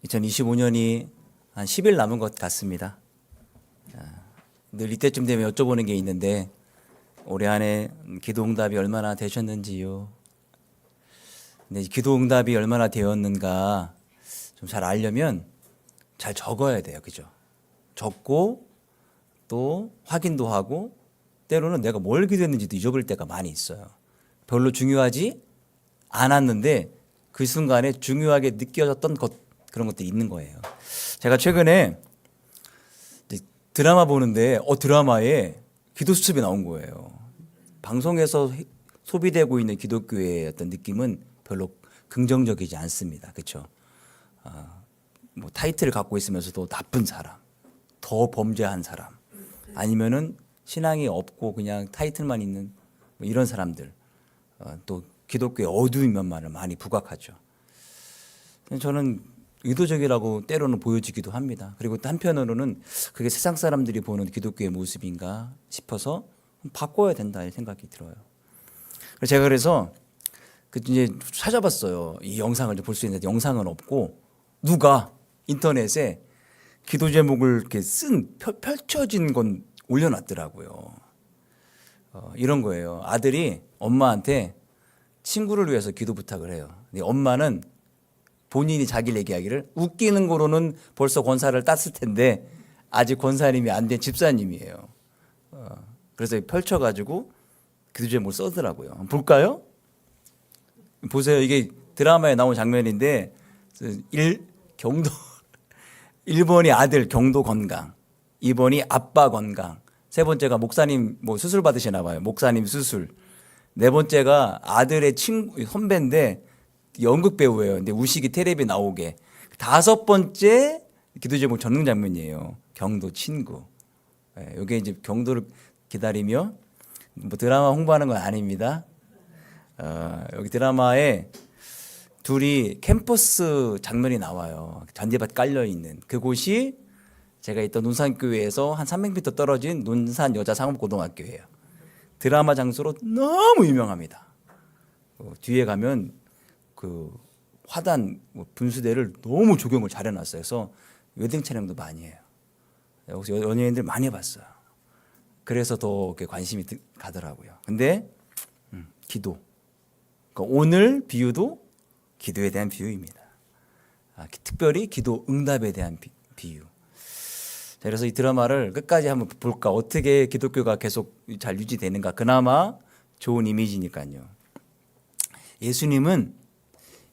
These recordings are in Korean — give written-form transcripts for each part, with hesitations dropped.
2025년이 한 10일 남은 것 같습니다. 늘 이때쯤 되면 여쭤보는 게 있는데 올해 안에 기도응답이 얼마나 되셨는지요? 근데 기도응답이 얼마나 되었는가 좀 잘 알려면 잘 적어야 돼요. 그죠? 적고 또 확인도 하고 때로는 내가 뭘 기도했는지도 잊어버릴 때가 많이 있어요. 별로 중요하지 않았는데 그 순간에 중요하게 느껴졌던 그런 것들이 있는 거예요. 제가 최근에 드라마 보는데 드라마에 기도 수첩이 나온 거예요. 방송에서 소비되고 있는 기독교의 어떤 느낌은 별로 긍정적이지 않습니다. 그렇죠? 뭐 타이틀을 갖고 있으면서도 나쁜 사람, 더 범죄한 사람, 아니면은 신앙이 없고 그냥 타이틀만 있는 뭐 이런 사람들, 또 기독교의 어두운 면만을 많이 부각하죠. 저는 의도적이라고 때로는 보여지기도 합니다. 그리고 또 한편으로는 그게 세상 사람들이 보는 기독교의 모습인가 싶어서 바꿔야 된다 이 생각이 들어요. 그래서 이제 찾아봤어요. 이 영상을 볼 수 있는데 영상은 없고 누가 인터넷에 기도 제목을 이렇게 펼쳐진 건 올려놨더라고요. 이런 거예요. 아들이 엄마한테 친구를 위해서 기도 부탁을 해요. 근데 엄마는 본인이 자기를 얘기하기를 웃기는 거로는 벌써 권사를 땄을 텐데 아직 권사님이 안 된 집사님이에요. 그래서 펼쳐가지고 기도 제목을 써더라고요. 한번 볼까요? 보세요. 이게 드라마에 나온 장면인데 경도 1번이 아들 경도 건강, 2번이 아빠 건강, 세 번째가 목사님 뭐 수술 받으시나 봐요. 목사님 수술. 네 번째가 아들의 친구 선배인데 연극 배우예요. 근데 우식이 텔레비 나오게. 다섯 번째 기도 제목 전능 장면이에요. 경도 친구. 이게 이제 경도를 기다리며 뭐 드라마 홍보하는 건 아닙니다. 여기 드라마에 둘이 캠퍼스 장면이 나와요. 잔디밭 깔려 있는 그곳이 제가 있던 논산교회에서 한 300m 떨어진 논산 여자상업고등학교예요. 드라마 장소로 너무 유명합니다. 뒤에 가면 그 화단 분수대를 너무 조경을 잘 해놨어요. 그래서 웨딩 촬영도 많이 해요. 여기서 연예인들 많이 봤어요. 그래서 더 관심이 가더라고요. 근데 기도. 그러니까 오늘 비유도 기도에 대한 비유입니다. 특별히 기도 응답에 대한 비유. 그래서 이 드라마를 끝까지 한번 볼까? 어떻게 기독교가 계속 잘 유지되는가? 그나마 좋은 이미지니까요. 예수님은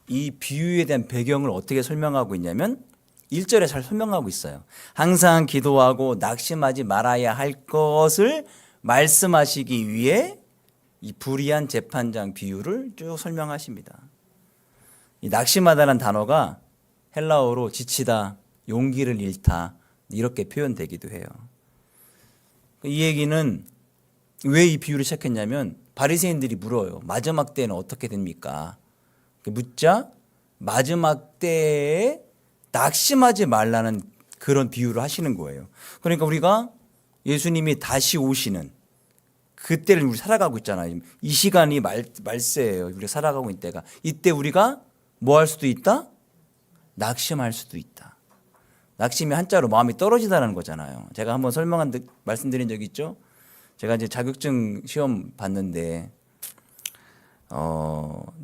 이 비유에 대한 배경을 어떻게 설명하고 있냐면 1절에 잘 설명하고 있어요. 항상 기도하고 낙심하지 말아야 할 것을 말씀하시기 위해 이 불의한 재판장 비유를 쭉 설명하십니다. 이 낙심하다는 단어가 헬라어로 지치다, 용기를 잃다 이렇게 표현되기도 해요. 이 얘기는 왜 이 비유를 시작했냐면 바리새인들이 물어요. 마지막 때는 어떻게 됩니까? 묻자 마지막 때에 낙심하지 말라는 그런 비유를 하시는 거예요. 그러니까 우리가 예수님이 다시 오시는 그때를 우리 살아가고 있잖아요. 이 시간이 말세예요. 우리가 살아가고 있는 때가. 이때 우리가 뭐 할 수도 있다? 낙심할 수도 있다. 낙심이 한자로 마음이 떨어지다는 거잖아요. 제가 한번 말씀드린 적이 있죠. 제가 이제 자격증 시험 봤는데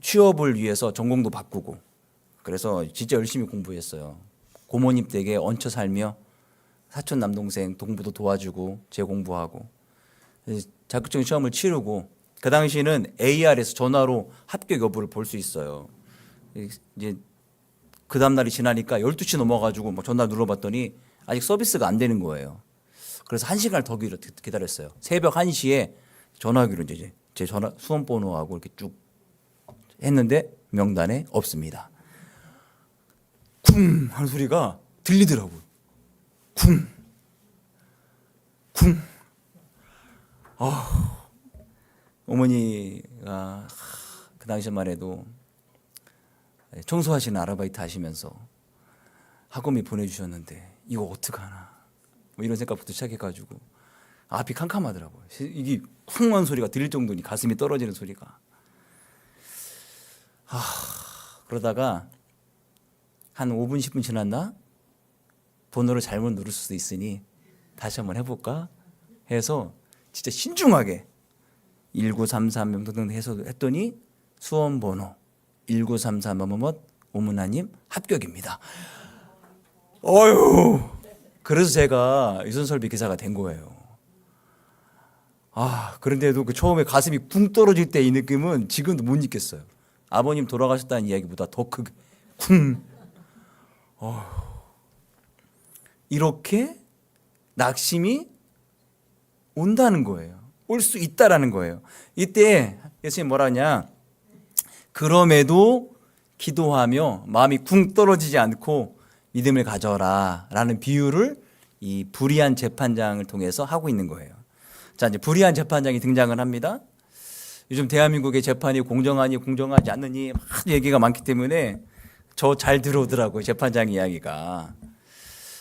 취업을 위해서 전공도 바꾸고 그래서 진짜 열심히 공부했어요. 고모님 댁에 얹혀 살며 사촌 남동생 동부도 도와주고 재공부하고 자격증 시험을 치르고 그 당시에는 AR에서 전화로 합격 여부를 볼 수 있어요. 이제 그 다음 날이 지나니까 12시 넘어가지고 막 전화 눌러봤더니 아직 서비스가 안 되는 거예요. 그래서 1시간을 더 기다렸어요. 새벽 1시에 전화기로 이제 제 전화 수험번호하고 이렇게 쭉 했는데 명단에 없습니다. 쿵 하는 소리가 들리더라고요. 쿵 쿵. 어머니가 그 당시만 해도 청소하시는 아르바이트 하시면서 학원비 보내주셨는데 이거 어떡하나 뭐 이런 생각부터 시작해가지고 앞이 캄캄하더라고요. 이게 쿵한 소리가 들릴 정도니 가슴이 떨어지는 소리가. 그러다가 한 5분 10분 지났나? 번호를 잘못 누를 수도 있으니 다시 한번 해볼까? 해서 진짜 신중하게 1933 등등 해서 했더니 수험번호 1933 오문화님 합격입니다. 어휴. 그래서 제가 유선설비 기사가 된 거예요. 그런데도 그 처음에 가슴이 쿵 떨어질 때 이 느낌은 지금도 못 잊겠어요. 아버님 돌아가셨다는 이야기보다 더 크게 쿵. 이렇게 낙심이 온다는 거예요. 올 수 있다라는 거예요. 이때 예수님 뭐라 하냐? 그럼에도 기도하며 마음이 쿵 떨어지지 않고 믿음을 가져라라는 비유를 이 불의한 재판장을 통해서 하고 있는 거예요. 자, 이제 불의한 재판장이 등장을 합니다. 요즘 대한민국의 재판이 공정하니 공정하지 않느니 막 얘기가 많기 때문에 저 잘 들어오더라고요. 재판장 이야기가.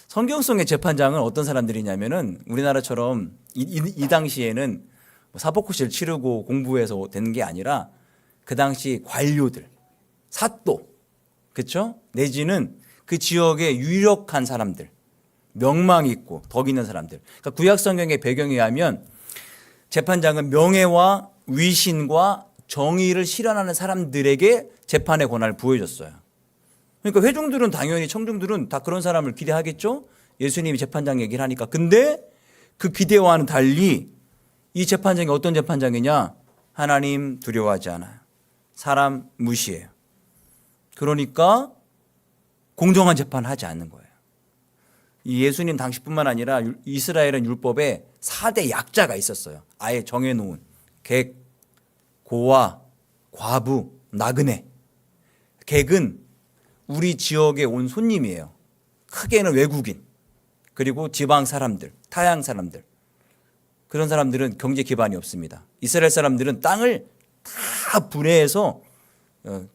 성경성의 재판장은 어떤 사람들이냐면은 우리나라처럼 이 당시에는 사법고시를 치르고 공부해서 되는 게 아니라 그 당시 관료들, 사또, 그렇죠? 내지는 그 지역의 유력한 사람들, 명망 있고 덕 있는 사람들. 그러니까 구약 성경의 배경에 의하면 재판장은 명예와 위신과 정의를 실현하는 사람들에게 재판의 권한을 부여줬어요. 그러니까 회중들은 당연히 청중들은 다 그런 사람을 기대하겠죠. 예수님이 재판장 얘기를 하니까. 근데 그 기대와는 달리 이 재판장이 어떤 재판장이냐? 하나님 두려워하지 않아요. 사람 무시해요. 그러니까 공정한 재판을 하지 않는 거예요. 이 예수님 당시뿐만 아니라 이스라엘은 율법에 4대 약자가 있었어요. 아예 정해놓은 객, 고아, 과부, 나그네. 객은 우리 지역에 온 손님이에요. 크게는 외국인, 그리고 지방 사람들, 타양 사람들. 그런 사람들은 경제 기반이 없습니다. 이스라엘 사람들은 땅을 다 분해해서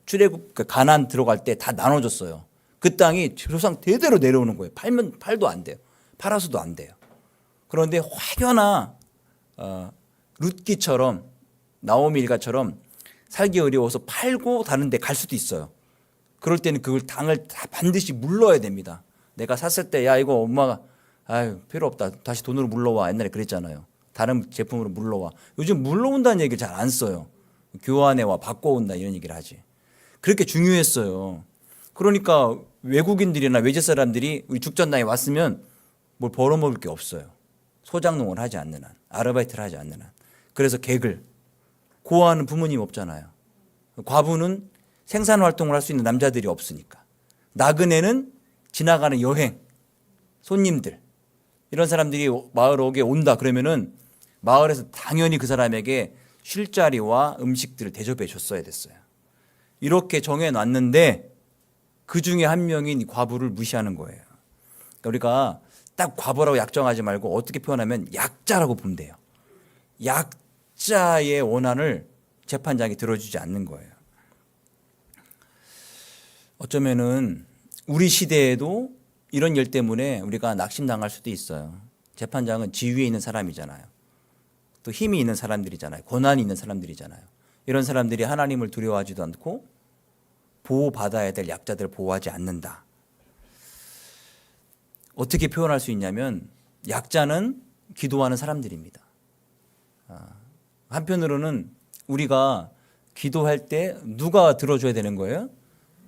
출애굽 가나안 들어갈 때 다 나눠줬어요. 그 땅이 조상 대대로 내려오는 거예요. 팔도 안 돼요. 팔아서도 안 돼요. 그런데 혹여나 룻기처럼 나오미 일가처럼 살기 어려워서 팔고 다른 데 갈 수도 있어요. 그럴 때는 그걸 땅을 다 반드시 물러야 됩니다. 내가 샀을 때 야 이거 엄마가 필요 없다. 다시 돈으로 물러와. 옛날에 그랬잖아요. 다른 제품으로 물러와. 요즘 물러온다는 얘기를 잘 안 써요. 교환해와 바꿔온다 이런 얘기를 하지. 그렇게 중요했어요. 그러니까 외국인들이나 외지 사람들이 우리 죽전당에 왔으면 뭘 벌어먹을 게 없어요. 소작농을 하지 않는 한, 아르바이트를 하지 않는 한. 그래서 객을, 고아는 부모님 없잖아요. 과부는 생산활동을 할 수 있는 남자들이 없으니까. 나그네는 지나가는 여행, 손님들, 이런 사람들이 마을에 온다 그러면은 마을에서 당연히 그 사람에게 쉴 자리와 음식들을 대접해 줬어야 됐어요. 이렇게 정해놨는데 그 중에 한 명인 과부를 무시하는 거예요. 그러니까 우리가 딱 과부라고 약정하지 말고 어떻게 표현하면 약자라고 보면 돼요. 약자의 원한을 재판장이 들어주지 않는 거예요. 어쩌면은 우리 시대에도 이런 일 때문에 우리가 낙심당할 수도 있어요. 재판장은 지위에 있는 사람이잖아요. 또 힘이 있는 사람들이잖아요. 권한이 있는 사람들이잖아요. 이런 사람들이 하나님을 두려워하지도 않고 보호받아야 될 약자들을 보호하지 않는다. 어떻게 표현할 수 있냐면 약자는 기도하는 사람들입니다. 한편으로는 우리가 기도할 때 누가 들어줘야 되는 거예요?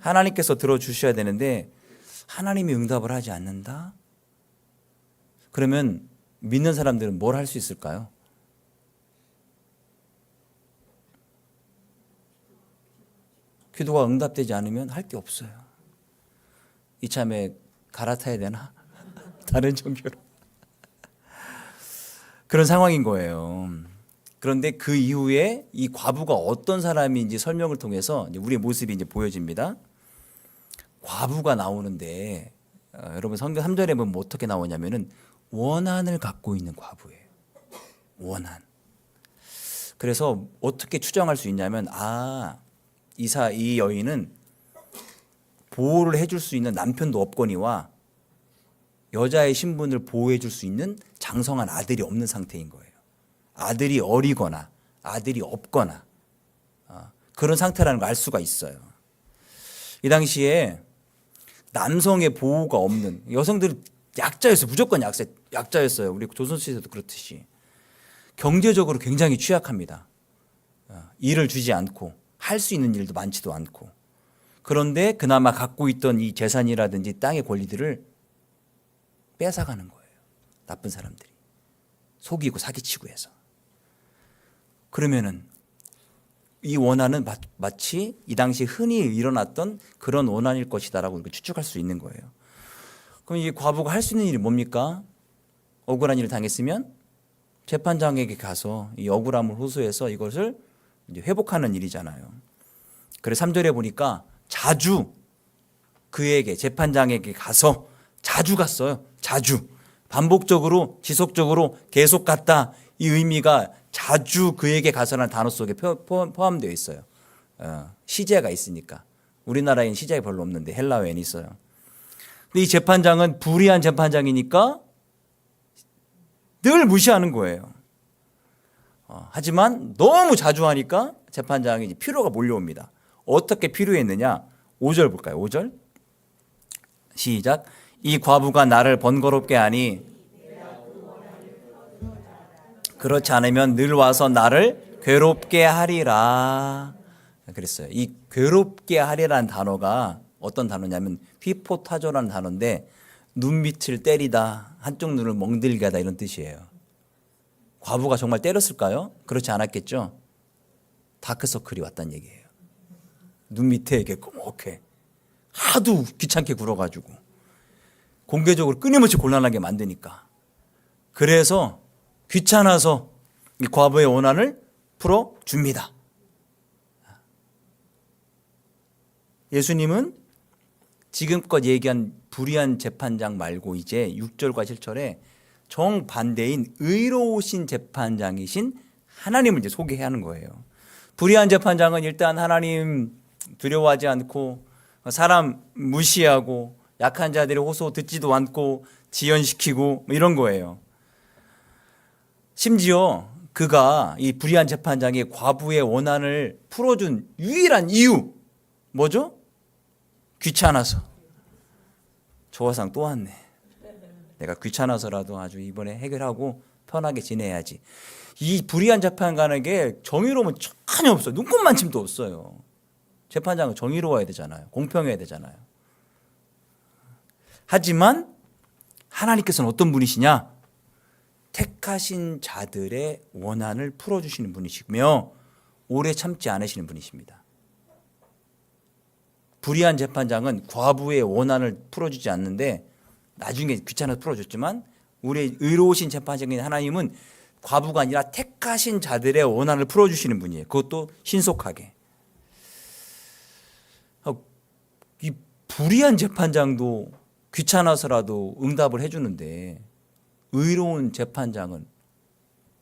하나님께서 들어주셔야 되는데 하나님이 응답을 하지 않는다? 그러면 믿는 사람들은 뭘 할 수 있을까요? 기도가 응답되지 않으면 할 게 없어요. 이참에 갈아타야 되나? 다른 종교로. 그런 상황인 거예요. 그런데 그 이후에 이 과부가 어떤 사람인지 설명을 통해서 우리의 모습이 이제 보여집니다. 과부가 나오는데 여러분 성경 3절에 보면 어떻게 나오냐면은 원한을 갖고 있는 과부예요. 원한. 그래서 어떻게 추정할 수 있냐면 이 여인은 보호를 해줄 수 있는 남편도 없거니와 여자의 신분을 보호해 줄 수 있는 장성한 아들이 없는 상태인 거예요. 아들이 어리거나 아들이 없거나 그런 상태라는 걸 알 수가 있어요. 이 당시에 남성의 보호가 없는, 여성들은 약자였어요. 무조건 약자였어요. 우리 조선시대도 그렇듯이. 경제적으로 굉장히 취약합니다. 일을 주지 않고 할 수 있는 일도 많지도 않고. 그런데 그나마 갖고 있던 이 재산이라든지 땅의 권리들을 뺏어가는 거예요. 나쁜 사람들이. 속이고 사기치고 해서. 그러면은 이 원한은 마치 이 당시 흔히 일어났던 그런 원한일 것이다라고 추측할 수 있는 거예요. 그럼 이 과부가 할 수 있는 일이 뭡니까? 억울한 일을 당했으면 재판장에게 가서 이 억울함을 호소해서 이것을 이제 회복하는 일이잖아요. 그래서 3절에 보니까 자주 그에게, 재판장에게 가서 자주 갔어요. 자주. 반복적으로, 지속적으로 계속 갔다. 이 의미가 자주 그에게 가서라는 단어 속에 포함되어 있어요. 시제가 있으니까. 우리나라에는 시제가 별로 없는데 헬라어에는 있어요. 근데 이 재판장은 불의한 재판장이니까 늘 무시하는 거예요. 하지만 너무 자주 하니까 재판장이 피로가 몰려옵니다. 어떻게 피로했느냐? 5절 볼까요? 5절 시작. 이 과부가 나를 번거롭게 하니 그렇지 않으면 늘 와서 나를 괴롭게 하리라. 그랬어요. 이 괴롭게 하리라는 단어가 어떤 단어냐면 휘포타조라는 단어인데 눈밑을 때리다, 한쪽 눈을 멍들게 하다 이런 뜻이에요. 과부가 정말 때렸을까요? 그렇지 않았겠죠. 다크서클이 왔다는 얘기예요. 눈 밑에 이렇게 꼬목해. 하도 귀찮게 굴어가지고 공개적으로 끊임없이 곤란하게 만드니까. 그래서 귀찮아서 이 과부의 원한을 풀어줍니다. 예수님은 지금껏 얘기한 불의한 재판장 말고 이제 6절과 7절에 정반대인 의로우신 재판장이신 하나님을 이제 소개하는 거예요. 불의한 재판장은 일단 하나님 두려워하지 않고 사람 무시하고 약한 자들의 호소 듣지도 않고 지연시키고 이런 거예요. 심지어 그가 이 불의한 재판장이 과부의 원한을 풀어준 유일한 이유 뭐죠? 귀찮아서. 조화상 또 왔네. 내가 귀찮아서라도 아주 이번에 해결하고 편하게 지내야지. 이 불의한 재판관에게 정의로움은 전혀 없어요. 눈꼽만침도 없어요. 재판장은 정의로워야 되잖아요. 공평해야 되잖아요. 하지만 하나님께서는 어떤 분이시냐? 택하신 자들의 원한을 풀어주시는 분이시며 오래 참지 않으시는 분이십니다. 불의한 재판장은 과부의 원한을 풀어주지 않는데 나중에 귀찮아서 풀어줬지만 우리 의로우신 재판장인 하나님은 과부가 아니라 택하신 자들의 원한을 풀어주시는 분이에요. 그것도 신속하게. 이 불의한 재판장도 귀찮아서라도 응답을 해주는데 의로운 재판장은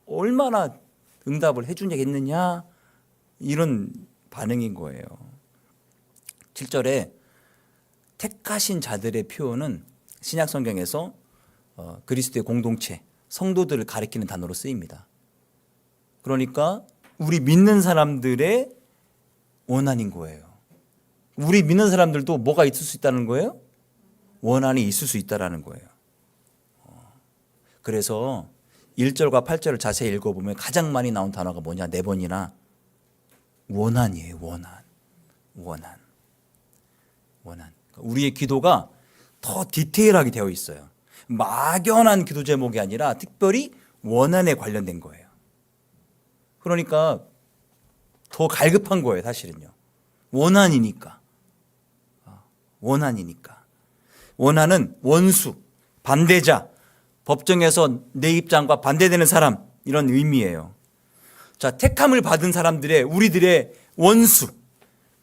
얼마나 응답을 해주겠느냐 이런 반응인 거예요. 7절에 택하신 자들의 표현은 신약 성경에서 그리스도의 공동체, 성도들을 가리키는 단어로 쓰입니다. 그러니까 우리 믿는 사람들의 원한인 거예요. 우리 믿는 사람들도 뭐가 있을 수 있다는 거예요? 원한이 있을 수 있다는 거예요. 그래서 1절과 8절을 자세히 읽어보면 가장 많이 나온 단어가 뭐냐? 4번이나 원한이에요. 원한. 우리의 기도가 더 디테일하게 되어 있어요. 막연한 기도 제목이 아니라 특별히 원한에 관련된 거예요. 그러니까 더 갈급한 거예요, 사실은요. 원한이니까. 원한은 원수, 반대자, 법정에서 내 입장과 반대되는 사람 이런 의미예요. 자, 택함을 받은 사람들의 우리들의 원수,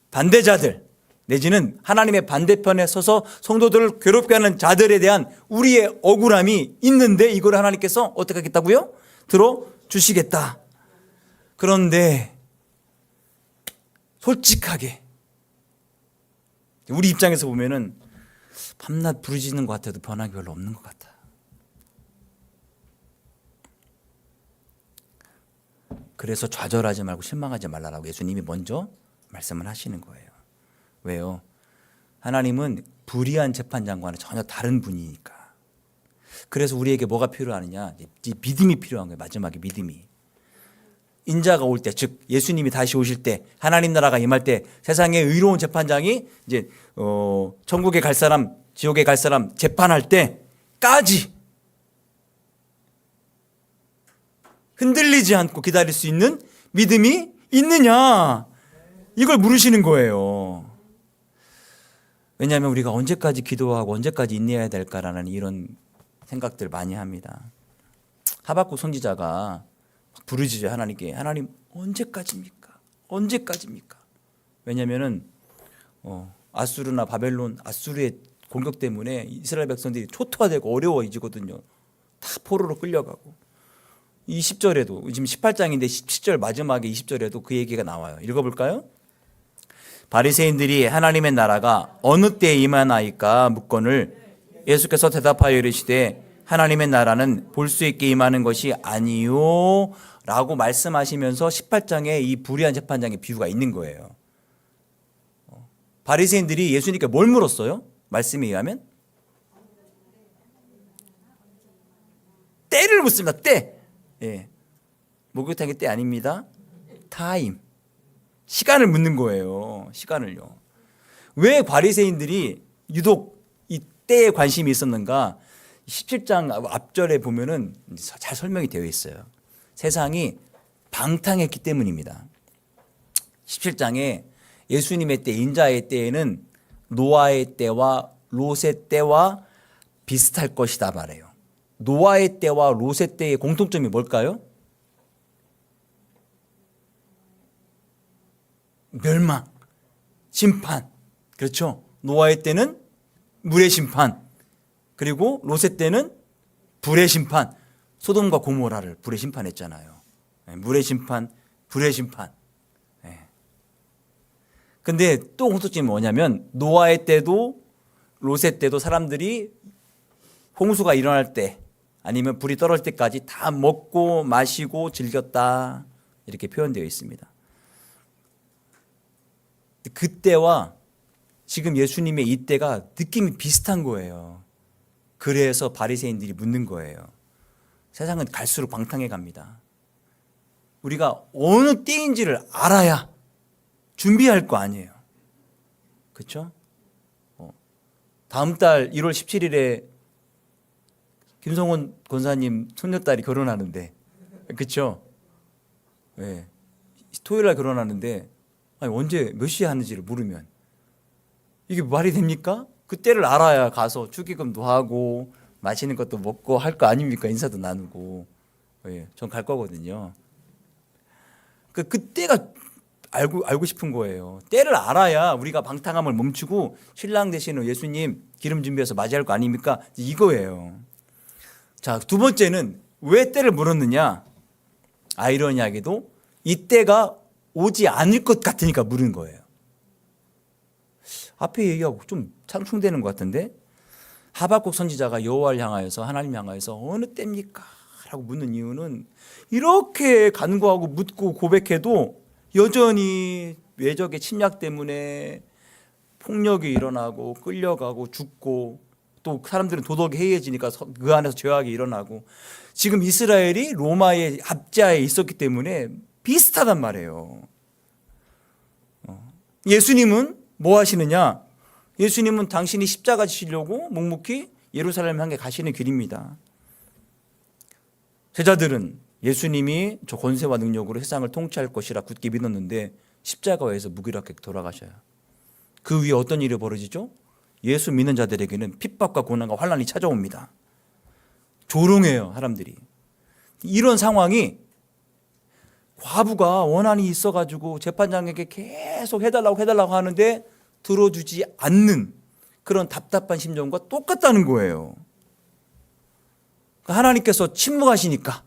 반대자들 내지는 하나님의 반대편에 서서 성도들을 괴롭게 하는 자들에 대한 우리의 억울함이 있는데 이걸 하나님께서 어떻게 하겠다고요? 들어주시겠다. 그런데 솔직하게 우리 입장에서 보면은 밤낮 부르짖는 것 같아도 변화가 별로 없는 것 같아. 그래서 좌절하지 말고 실망하지 말라라고 예수님이 먼저 말씀을 하시는 거예요. 왜요? 하나님은 불의한 재판장과는 전혀 다른 분이니까. 그래서 우리에게 뭐가 필요하느냐? 믿음이 필요한 거예요. 마지막에 믿음이. 인자가 올 때, 즉 예수님이 다시 오실 때, 하나님 나라가 임할 때 세상의 의로운 재판장이 이제 천국에 갈 사람, 지옥에 갈 사람 재판할 때까지 흔들리지 않고 기다릴 수 있는 믿음이 있느냐? 이걸 물으시는 거예요. 왜냐하면 우리가 언제까지 기도하고 언제까지 인내해야 될까라는 이런 생각들 많이 합니다. 하박국 선지자가 부르짖어요. 하나님께. 하나님 언제까지입니까? 언제까지입니까? 왜냐하면은 아수르나 바벨론, 아수르의 공격 때문에 이스라엘 백성들이 초토화되고 어려워지거든요. 다 포로로 끌려가고. 이 10절에도 지금 18장인데 17절 마지막에 20절에도 그 얘기가 나와요. 읽어볼까요? 바리새인들이 하나님의 나라가 어느 때에 임하나이까 묻거늘 예수께서 대답하여 이르시되 하나님의 나라는 볼 수 있게 임하는 것이 아니요 라고 말씀하시면서 18장에 이 불의한 재판장의 비유가 있는 거예요. 바리새인들이 예수님께 뭘 물었어요? 말씀에 의하면 때를 묻습니다. 때. 예. 목욕탕의 때 아닙니다. 타임. 시간을 묻는 거예요. 시간을요. 왜 바리새인들이 유독 이 때에 관심이 있었는가? 17장 앞절에 보면은 잘 설명이 되어 있어요. 세상이 방탕했기 때문입니다. 17장에 예수님의 때, 인자의 때에는 노아의 때와 롯의 때와 비슷할 것이다 말해요. 노아의 때와 롯의 때의 공통점이 뭘까요? 멸망, 심판. 그렇죠? 노아의 때는 물의 심판, 그리고 롯의 때는 불의 심판. 소돔과 고모라를 불의 심판했잖아요. 물의 심판, 불의 심판. 근데 또 공통점이 뭐냐면 노아의 때도 롯의 때도 사람들이 홍수가 일어날 때 아니면 불이 떨어질 때까지 다 먹고 마시고 즐겼다, 이렇게 표현되어 있습니다. 그때와 지금 예수님의 이때가 느낌이 비슷한 거예요. 그래서 바리새인들이 묻는 거예요. 세상은 갈수록 방탕해 갑니다. 우리가 어느 때인지를 알아야 준비할 거 아니에요. 그렇죠? 다음 달 1월 17일에 김성원 권사님 손녀딸이 결혼하는데, 그렇죠? 네. 토요일 날 결혼하는데 아니, 언제 몇 시에 하는지를 모르면 이게 말이 됩니까? 그때를 알아야 가서 축의금도 하고 맛있는 것도 먹고 할 거 아닙니까? 인사도 나누고. 예, 전 갈 거거든요. 그때가 알고 싶은 거예요. 때를 알아야 우리가 방탕함을 멈추고 신랑 되시는 예수님 기름 준비해서 맞이할 거 아닙니까? 이거예요. 자, 두 번째는 왜 때를 물었느냐? 아이러니하게도 이 때가 오지 않을 것 같으니까 물은 거예요. 앞에 얘기하고 좀 상충되는 것 같은데, 하박국 선지자가 여호와를 향하여서, 하나님 향하여서 어느 때입니까? 라고 묻는 이유는 이렇게 간구하고 묻고 고백해도 여전히 외적의 침략 때문에 폭력이 일어나고 끌려가고 죽고, 또 사람들은 도덕이 해이해지니까 그 안에서 죄악이 일어나고, 지금 이스라엘이 로마의 압제하에 있었기 때문에 비슷하단 말이에요. 예수님은 뭐 하시느냐? 예수님은 당신이 십자가 지시려고 묵묵히 예루살렘 향해 가시는 길입니다. 제자들은 예수님이 저 권세와 능력으로 세상을 통치할 것이라 굳게 믿었는데 십자가에서 무기력하게 돌아가셔요. 그 위에 어떤 일이 벌어지죠? 예수 믿는 자들에게는 핍박과 고난과 환난이 찾아옵니다. 조롱해요, 사람들이. 이런 상황이 과부가 원한이 있어가지고 재판장에게 계속 해달라고 하는데 들어주지 않는 그런 답답한 심정과 똑같다는 거예요. 하나님께서 침묵하시니까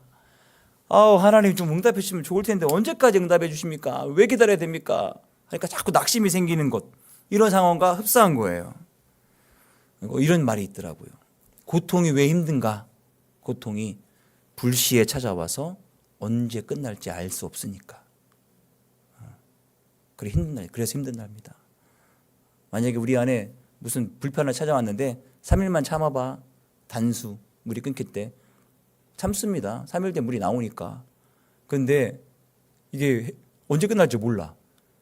하나님 좀 응답해 주시면 좋을 텐데 언제까지 응답해 주십니까? 왜 기다려야 됩니까? 그러니까 자꾸 낙심이 생기는 것, 이런 상황과 흡사한 거예요. 이런 말이 있더라고요. 고통이 왜 힘든가? 고통이 불시에 찾아와서 언제 끝날지 알 수 없으니까. 그래서 힘든 날입니다. 만약에 우리 안에 무슨 불편을 찾아왔는데 3일만 참아봐. 단수 물이 끊길 때 참습니다. 3일 뒤에 물이 나오니까. 그런데 이게 언제 끝날지 몰라.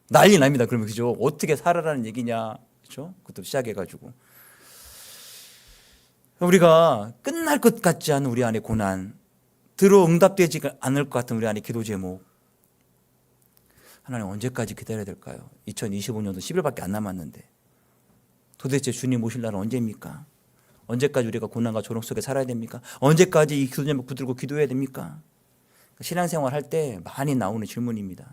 난리 납니다. 그러면 그죠? 어떻게 살아라는 얘기냐, 그죠? 그것도 시작해가지고 우리가 끝날 것 같지 않은 우리 안의 고난, 들어 응답되지 않을 것 같은 우리 안의 기도 제목, 하나님 언제까지 기다려야 될까요? 2025년도 10일밖에 안 남았는데 도대체 주님 오실 날은 언제입니까? 언제까지 우리가 고난과 조롱 속에 살아야 됩니까? 언제까지 이 기도 제목 붙들고 기도해야 됩니까? 신앙생활 할 때 많이 나오는 질문입니다.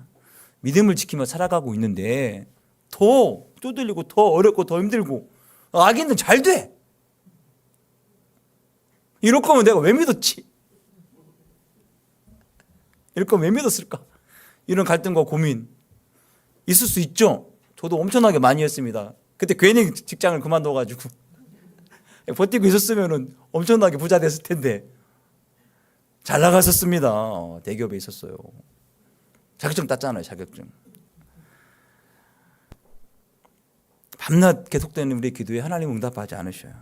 믿음을 지키며 살아가고 있는데 더 쪼들리고 더 어렵고 더 힘들고 악인은 잘 돼. 이럴 거면 내가 왜 믿었지? 이럴 거면 왜 믿었을까? 이런 갈등과 고민 있을 수 있죠. 저도 엄청나게 많이 했습니다. 그때 괜히 직장을 그만둬가지고 버티고 있었으면 엄청나게 부자 됐을 텐데 잘 나갔었습니다. 대기업에 있었어요. 자격증 땄잖아요. 자격증. 밤낮 계속되는 우리 기도에 하나님은 응답하지 않으셔요.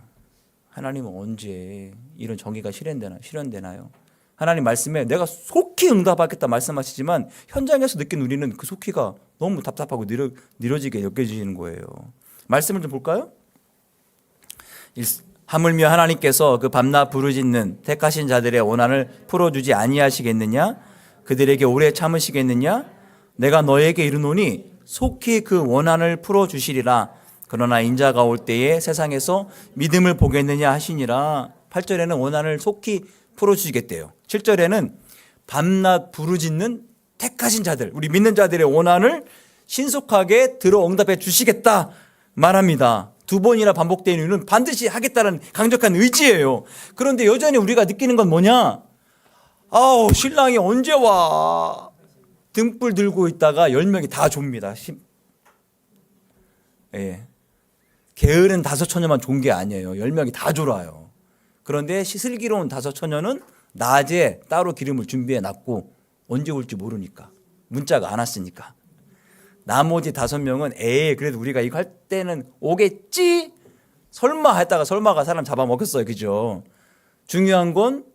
하나님은 언제 이런 정의가 실현되나요? 하나님 말씀에 내가 속히 응답하겠다 말씀하시지만 현장에서 느낀 우리는 그 속히가 너무 답답하고 느려지게 여겨지는 거예요. 말씀을 좀 볼까요? 하물며 하나님께서 그 밤낮 부르짖는 택하신 자들의 원한을 풀어주지 아니하시겠느냐? 그들에게 오래 참으시겠느냐? 내가 너에게 이르노니 속히 그 원한을 풀어주시리라. 그러나 인자가 올 때에 세상에서 믿음을 보겠느냐 하시니라. 8절에는 원한을 속히 풀어주시겠대요. 7절에는 밤낮 부르짖는 택하신 자들, 우리 믿는 자들의 원한을 신속하게 들어 응답해 주시겠다 말합니다. 두 번이나 반복되는 이유는 반드시 하겠다는 강력한 의지예요. 그런데 여전히 우리가 느끼는 건 뭐냐? 아우, 신랑이 언제 와? 등불 들고 있다가 10명이 다 좁니다. 예. 게으른 5처녀만 좋은 게 아니에요. 10명이 다 졸아요. 그런데 슬기로운 5처녀는 낮에 따로 기름을 준비해 놨고 언제 올지 모르니까, 문자가 안 왔으니까. 나머지 5명은 그래도 우리가 이거 할 때는 오겠지? 설마 했다가 설마가 사람 잡아먹혔어요. 그죠? 중요한 건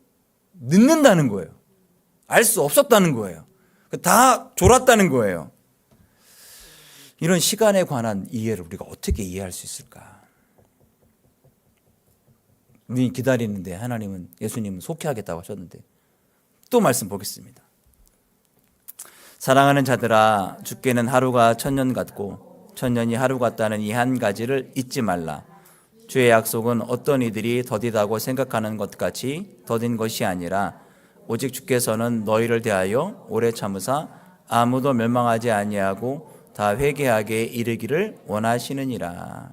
늦는다는 거예요. 알 수 없었다는 거예요. 다 졸았다는 거예요. 이런 시간에 관한 이해를 우리가 어떻게 이해할 수 있을까? 우리 기다리는데 하나님은, 예수님은 속히 하겠다고 하셨는데 또 말씀 보겠습니다. 사랑하는 자들아, 주께는 하루가 1000년 같고 1000년이 하루 같다는 이 한 가지를 잊지 말라. 주의 약속은 어떤 이들이 더디다고 생각하는 것 같이 더딘 것이 아니라 오직 주께서는 너희를 대하여 오래 참으사 아무도 멸망하지 아니하고 다 회개하게 이르기를 원하시느니라.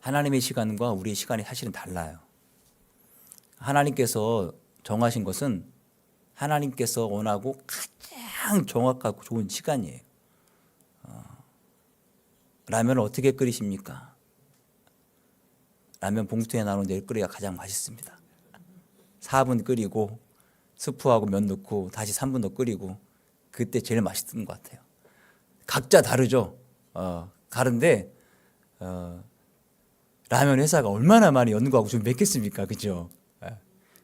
하나님의 시간과 우리의 시간이 사실은 달라요. 하나님께서 정하신 것은 하나님께서 원하고 가장 정확하고 좋은 시간이에요. 라면을 어떻게 끓이십니까? 라면 봉투에 나오는 내일 끓여야 가장 맛있습니다. 4분 끓이고 스프하고 면 넣고 다시 3분 더 끓이고 그때 제일 맛있는 것 같아요. 각자 다르죠. 다른데 라면 회사가 얼마나 많이 연구하고 좀 맺겠습니까? 그죠?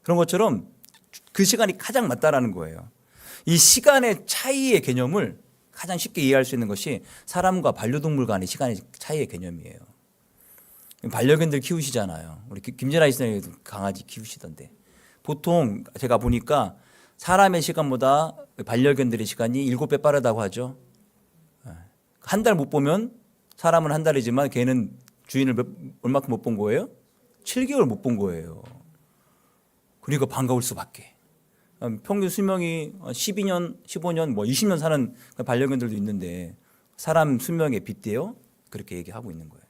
그런 것처럼 그 시간이 가장 맞다라는 거예요. 이 시간의 차이의 개념을 가장 쉽게 이해할 수 있는 것이 사람과 반려동물 간의 시간의 차이의 개념이에요. 반려견들 키우시잖아요. 우리 김진아 이사님도 강아지 키우시던데 보통 제가 보니까 사람의 시간보다 반려견들의 시간이 7배 빠르다고 하죠. 한 달 못 보면 사람은 한 달이지만 걔는 주인을 얼마큼 못 본 거예요? 7개월 못 본 거예요. 그러니까 반가울 수밖에. 평균 수명이 12년, 15년, 20년 사는 반려견들도 있는데 사람 수명에 빗대요? 그렇게 얘기하고 있는 거예요.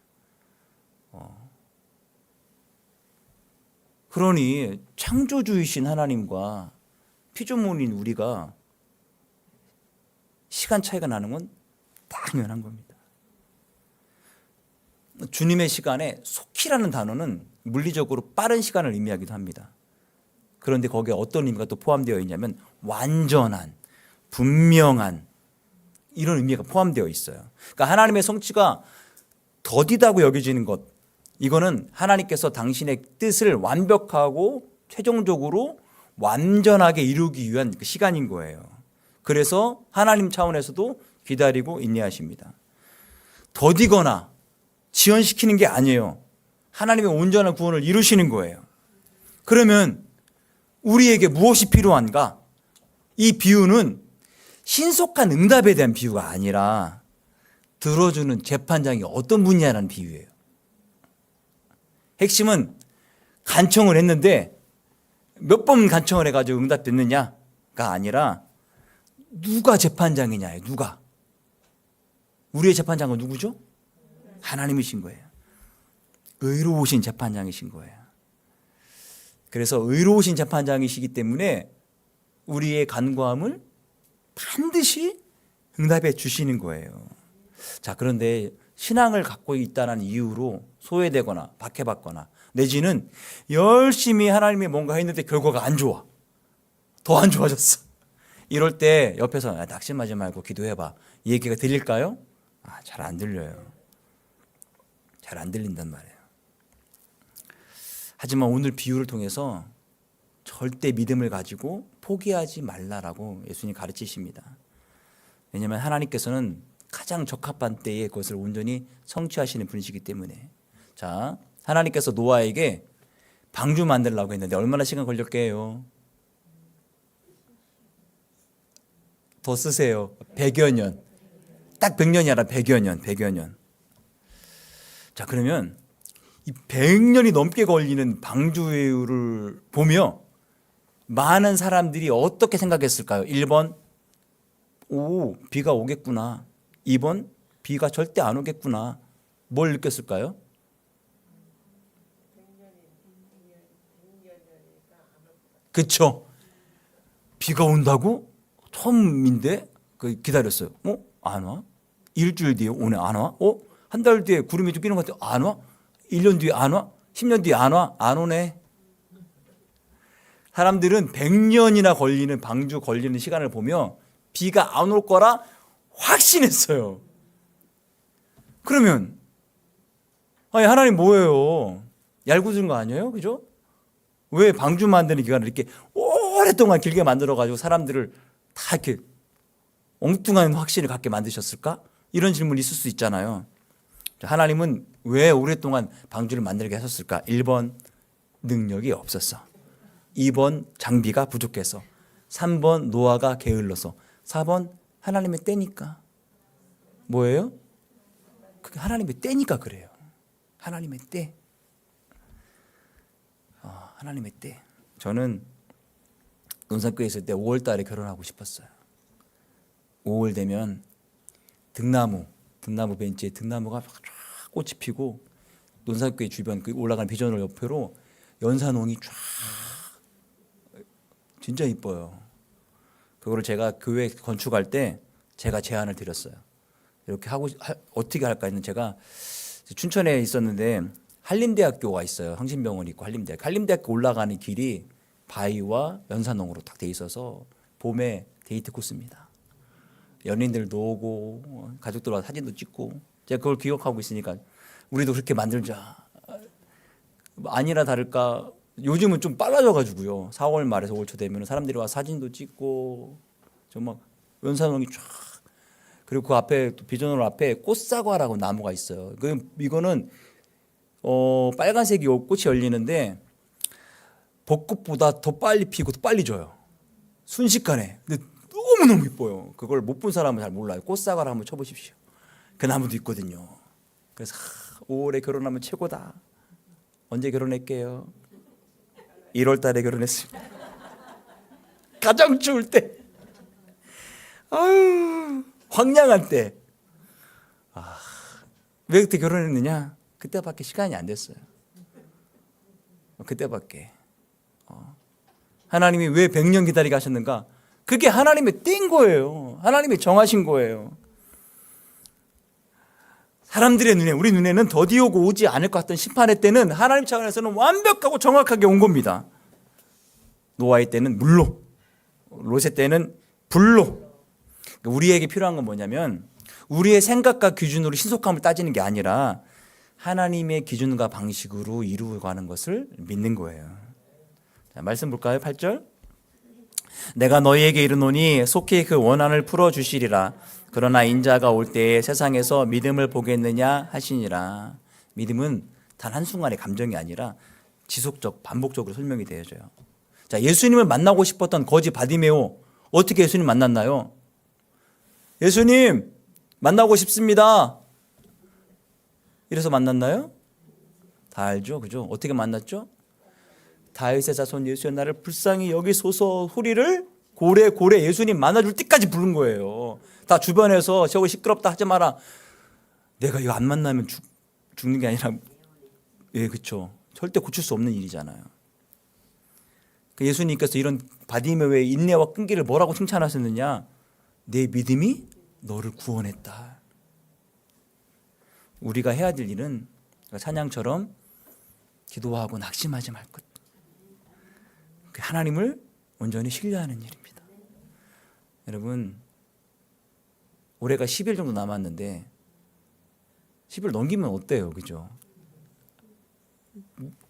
그러니 창조주이신 하나님과 피조물인 우리가 시간 차이가 나는 건 당연한 겁니다. 주님의 시간에 속히라는 단어는 물리적으로 빠른 시간을 의미하기도 합니다. 그런데 거기에 어떤 의미가 또 포함되어 있냐면 완전한, 분명한 이런 의미가 포함되어 있어요. 그러니까 하나님의 성취가 더디다고 여겨지는 것, 이거는 하나님께서 당신의 뜻을 완벽하고 최종적으로 완전하게 이루기 위한 그 시간인 거예요. 그래서 하나님 차원에서도 기다리고 인내하십니다. 더디거나 지연시키는 게 아니에요. 하나님의 온전한 구원을 이루시는 거예요. 그러면 우리에게 무엇이 필요한가? 이 비유는 신속한 응답에 대한 비유가 아니라 들어주는 재판장이 어떤 분이냐라는 비유예요. 핵심은 간청을 했는데 몇 번 간청을 해가지고 응답됐느냐가 아니라 누가 재판장이냐예요. 누가. 우리의 재판장은 누구죠? 하나님이신 거예요. 의로우신 재판장이신 거예요. 그래서 의로우신 재판장이시기 때문에 우리의 간구함을 반드시 응답해 주시는 거예요. 자, 그런데 신앙을 갖고 있다는 이유로 소외되거나 박해받거나 내지는 열심히 하나님이 뭔가 했는데 결과가 안 좋아. 더 안 좋아졌어. 이럴 때 옆에서 낙심하지 말고 기도해봐. 이 얘기가 들릴까요? 잘 안 들려요. 잘 안 들린단 말이에요. 하지만 오늘 비유를 통해서 절대 믿음을 가지고 포기하지 말라라고 예수님 가르치십니다. 왜냐하면 하나님께서는 가장 적합한 때에 그것을 온전히 성취하시는 분이시기 때문에. 자, 하나님께서 노아에게 방주 만들라고 했는데 얼마나 시간 걸렸게요? 더 쓰세요. 100여 년. 딱 100년이 아니라 100여 년. 100여 년. 자, 그러면 이 100년이 넘게 걸리는 방주를 보며 많은 사람들이 어떻게 생각했을까요? 1번, 비가 오겠구나. 2번, 비가 절대 안 오겠구나. 뭘 느꼈을까요? 그렇죠. 비가 온다고? 처음인데 기다렸어요. 안 와? 일주일 뒤에 오네. 안 와? 한 달 뒤에 구름이 좀 끼는 것 같아. 안 와? 1년 뒤에 안 와? 10년 뒤에 안 와? 안 오네. 사람들은 100년이나 걸리는 방주 걸리는 시간을 보며 비가 안 올 거라 확신했어요. 그러면 하나님 뭐예요? 얄궂은 거 아니에요? 그죠? 왜 방주 만드는 기간을 이렇게 오랫동안 길게 만들어가지고 사람들을 다 이렇게 엉뚱한 확신을 갖게 만드셨을까? 이런 질문이 있을 수 있잖아요. 하나님은 왜 오랫동안 방주를 만들게 하셨을까? 1번, 능력이 없었어. 2번, 장비가 부족해서. 3번, 노아가 게을러서. 4번, 하나님의 때니까. 뭐예요? 그게 하나님의 때니까 그래요. 하나님의 때. 하나님의 때. 저는 논산교에 있을 때 5월 달에 결혼하고 싶었어요. 5월 되면 등나무 벤치에 등나무가 쫙 꽃이 피고 논산교회 주변 올라가는 비전홀 옆으로 연산홍이 쫙 진짜 이뻐요. 그거를 제가 교회 건축할 때 제가 제안을 드렸어요. 이렇게 어떻게 할까 했는데 제가 춘천에 있었는데 한림대학교가 있어요. 항신병원이 있고 한림대학교 올라가는 길이 바위와 연산홍으로 딱 돼 있어서 봄에 데이트 코스입니다. 연인들도 오고 가족들 와서 사진도 찍고 제가 그걸 기억하고 있으니까 우리도 그렇게 만들자. 아니나 다를까 요즘은 좀 빨라져가지고요. 4월 말에서 5월 초 되면 사람들이 와서 사진도 찍고 정말 연산홍이 쫙. 그리고 그 앞에 비전홀 앞에 꽃사과라고 나무가 있어요. 이거는 빨간색이 꽃이 열리는데 벚꽃보다 더 빨리 피고 더 빨리 져요. 순식간에. 근데 너무너무 이뻐요. 그걸 못 본 사람은 잘 몰라요. 꽃사과를 한번 쳐보십시오. 그 나무도 있거든요. 그래서 5월에 결혼하면 최고다. 언제 결혼할게요? 1월 달에 결혼했습니다. 가장 추울 때. 아유, 황량한 때. 왜 그때 결혼했느냐? 그때밖에 시간이 안 됐어요. 그때밖에. 하나님이 왜 100년 기다리게 하셨는가? 그게 하나님의 때인 거예요. 하나님이 정하신 거예요. 사람들의 눈에, 우리 눈에는 더디 오고 오지 않을 것 같던 심판의 때는 하나님 차원에서는 완벽하고 정확하게 온 겁니다. 노아의 때는 물로, 롯의 때는 불로. 우리에게 필요한 건 뭐냐면 우리의 생각과 기준으로 신속함을 따지는 게 아니라 하나님의 기준과 방식으로 이루어가는 것을 믿는 거예요. 자, 말씀 볼까요? 8절. 내가 너희에게 이르노니 속히 그 원한을 풀어주시리라. 그러나 인자가 올 때에 세상에서 믿음을 보겠느냐 하시니라. 믿음은 단 한순간의 감정이 아니라 지속적 반복적으로 설명이 되어져요. 자, 예수님을 만나고 싶었던 거지 바디메오, 어떻게 예수님 만났나요? 예수님 만나고 싶습니다. 이래서 만났나요? 다 알죠, 그죠? 어떻게 만났죠? 다윗의 자손 예수여 나를 불쌍히 여기소서 소리를 고래 예수님 만나줄 때까지 부른 거예요. 다 주변에서 저거 시끄럽다 하지 마라. 내가 이거 안 만나면 죽는 게 아니라, 예, 그렇죠. 절대 고칠 수 없는 일이잖아요. 예수님께서 이런 바디메오의 인내와 끈기를 뭐라고 칭찬하셨느냐? 내 믿음이 너를 구원했다. 우리가 해야 될 일은 찬양처럼 기도하고 낙심하지 말 것. 하나님을 온전히 신뢰하는 일입니다. 여러분, 올해가 10일 정도 남았는데 10일 넘기면 어때요? 그죠?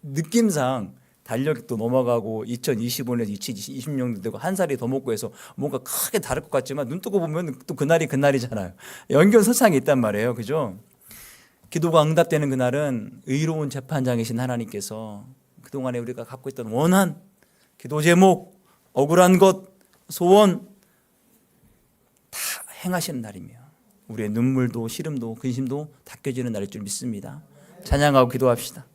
느낌상 달력도 넘어가고 2025년에서 2026년도 되고 한 살이 더 먹고 해서 뭔가 크게 다를 것 같지만 눈 뜨고 보면 또 그날이 그날이잖아요. 연결선상에 있단 말이에요. 그죠? 기도가 응답되는 그날은 의로운 재판장이신 하나님께서 그동안에 우리가 갖고 있던 원한, 기도 제목, 억울한 것, 소원 다 행하시는 날이며 우리의 눈물도 시름도 근심도 닦여지는 날일 줄 믿습니다. 찬양하고 기도합시다.